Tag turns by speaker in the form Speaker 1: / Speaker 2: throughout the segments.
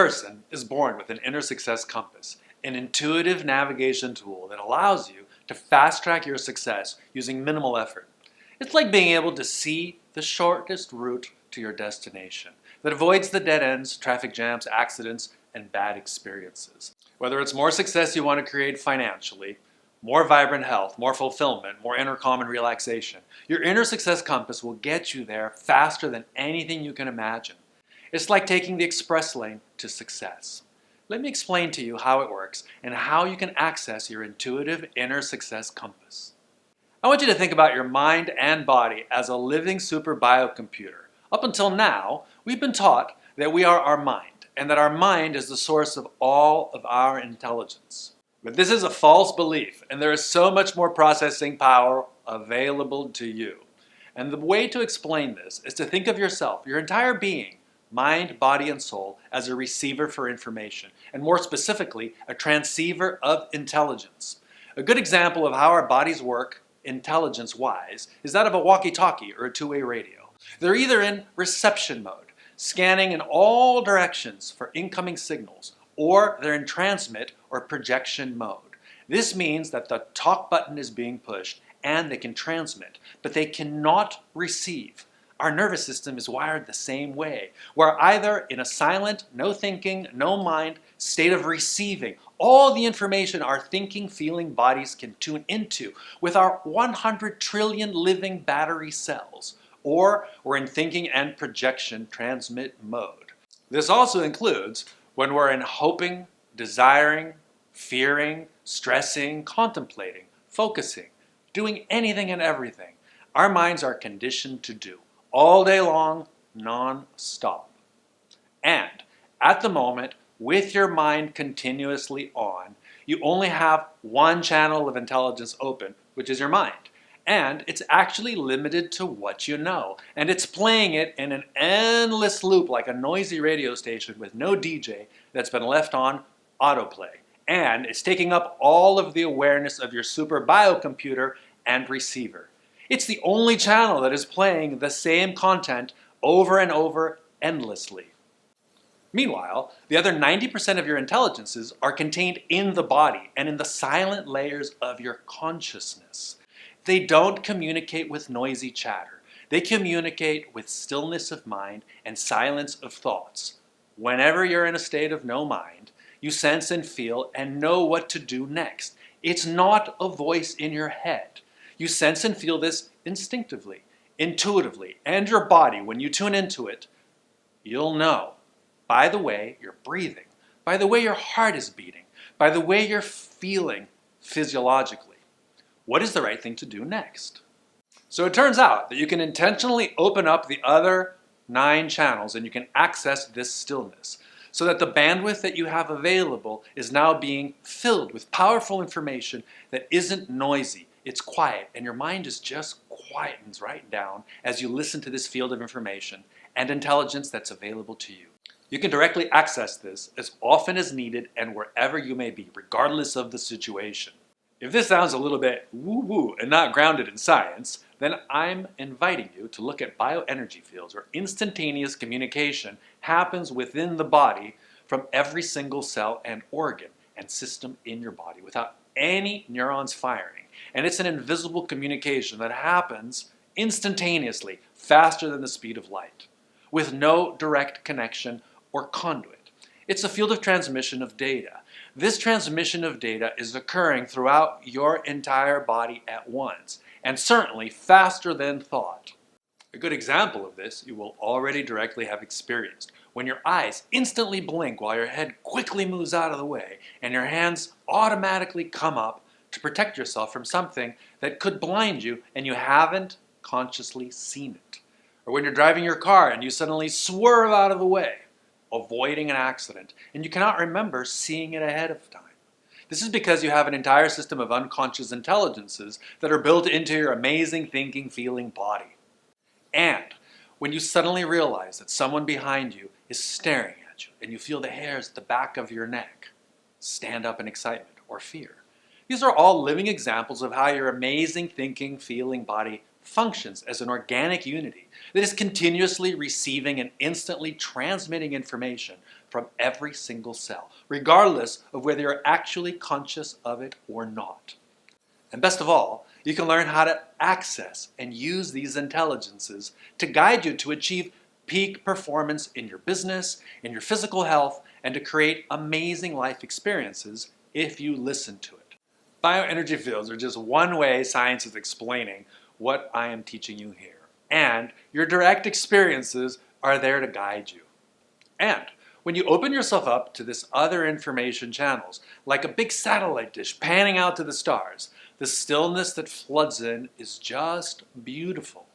Speaker 1: person is born with an inner success compass, an intuitive navigation tool that allows you to fast-track your success using minimal effort. It's like being able to see the shortest route to your destination that avoids the dead ends, traffic jams, accidents, and bad experiences. Whether it's more success you want to create financially, more vibrant health, more fulfillment, more inner calm and relaxation, your inner success compass will get you there faster than anything you can imagine. It's like taking the express lane to success. Let me explain to you how it works and how you can access your intuitive inner success compass. I want you to think about your mind and body as a living super biocomputer. Up until now, we've been taught that we are our mind and that our mind is the source of all of our intelligence. But this is a false belief, and there is so much more processing power available to you. And the way to explain this is to think of yourself, your entire being, mind, body, and soul, as a receiver for information, and more specifically, a transceiver of intelligence. A good example of how our bodies work, intelligence-wise, is that of a walkie-talkie or a two-way radio. They're either in reception mode, scanning in all directions for incoming signals, or they're in transmit or projection mode. This means that the talk button is being pushed and they can transmit, but they cannot receive. Our nervous system is wired the same way. We're either in a silent, no thinking, no mind state of receiving all the information our thinking, feeling bodies can tune into with our 100 trillion living battery cells, or we're in thinking and projection transmit mode. This also includes when we're in hoping, desiring, fearing, stressing, contemplating, focusing, doing anything and everything our minds are conditioned to do. All day long, non-stop. And at the moment, with your mind continuously on, you only have one channel of intelligence open, which is your mind. And it's actually limited to what you know. And it's playing it in an endless loop like a noisy radio station with no DJ that's been left on autoplay. And it's taking up all of the awareness of your super biocomputer and receiver. It's the only channel that is playing the same content over and over endlessly. Meanwhile, the other 90% of your intelligences are contained in the body and in the silent layers of your consciousness. They don't communicate with noisy chatter. They communicate with stillness of mind and silence of thoughts. Whenever you're in a state of no mind, you sense and feel and know what to do next. It's not a voice in your head. You sense and feel this instinctively, intuitively, and your body, when you tune into it, you'll know by the way you're breathing, by the way your heart is beating, by the way you're feeling physiologically. What is the right thing to do next? So it turns out that you can intentionally open up the other 9 channels and you can access this stillness so that the bandwidth that you have available is now being filled with powerful information that isn't noisy. It's quiet, and your mind is just quietens right down as you listen to this field of information and intelligence that's available to you. You can directly access this as often as needed and wherever you may be, regardless of the situation. If this sounds a little bit woo-woo and not grounded in science, then I'm inviting you to look at bioenergy fields where instantaneous communication happens within the body from every single cell and organ and system in your body without any neurons firing. And it's an invisible communication that happens instantaneously, faster than the speed of light, with no direct connection or conduit. It's a field of transmission of data. This transmission of data is occurring throughout your entire body at once, and certainly faster than thought. A good example of this you will already directly have experienced when your eyes instantly blink while your head quickly moves out of the way and your hands automatically come up to protect yourself from something that could blind you and you haven't consciously seen it. Or when you're driving your car and you suddenly swerve out of the way, avoiding an accident, and you cannot remember seeing it ahead of time. This is because you have an entire system of unconscious intelligences that are built into your amazing thinking, feeling body. And when you suddenly realize that someone behind you is staring at you and you feel the hairs at the back of your neck stand up in excitement or fear, these are all living examples of how your amazing thinking, feeling body functions as an organic unity that is continuously receiving and instantly transmitting information from every single cell, regardless of whether you're actually conscious of it or not. And best of all, you can learn how to access and use these intelligences to guide you to achieve peak performance in your business, in your physical health, and to create amazing life experiences if you listen to it. Bioenergy fields are just one way science is explaining what I am teaching you here. And your direct experiences are there to guide you. And when you open yourself up to this other information channels, like a big satellite dish panning out to the stars, the stillness that floods in is just beautiful.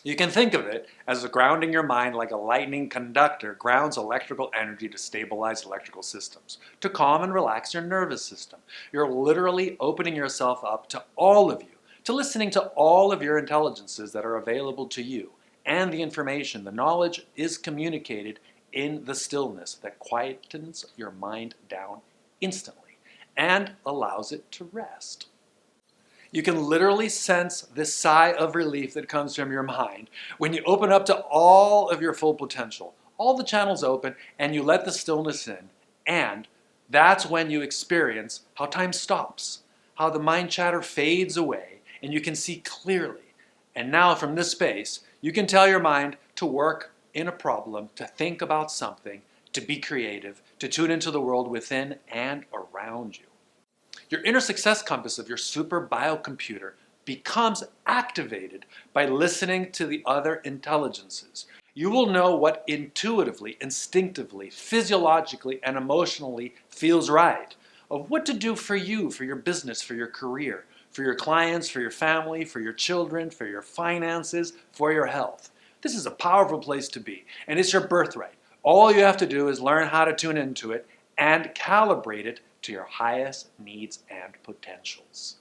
Speaker 1: You can think of it as grounding your mind like a lightning conductor grounds electrical energy to stabilize electrical systems, to calm and relax your nervous system. You're literally opening yourself up to all of you, to listening to all of your intelligences that are available to you, and the information, the knowledge is communicated in the stillness that quietens your mind down instantly and allows it to rest. You can literally sense this sigh of relief that comes from your mind when you open up to all of your full potential, all the channels open, and you let the stillness in. And that's when you experience how time stops, how the mind chatter fades away, and you can see clearly. And now from this space, you can tell your mind to work in a problem, to think about something, to be creative, to tune into the world within and around you. Your inner success compass of your super biocomputer becomes activated by listening to the other intelligences. You will know what intuitively, instinctively, physiologically, and emotionally feels right, of what to do for you, for your business, for your career, for your clients, for your family, for your children, for your finances, for your health. This is a powerful place to be, and it's your birthright. All you have to do is learn how to tune into it and calibrate it to your highest needs and potentials.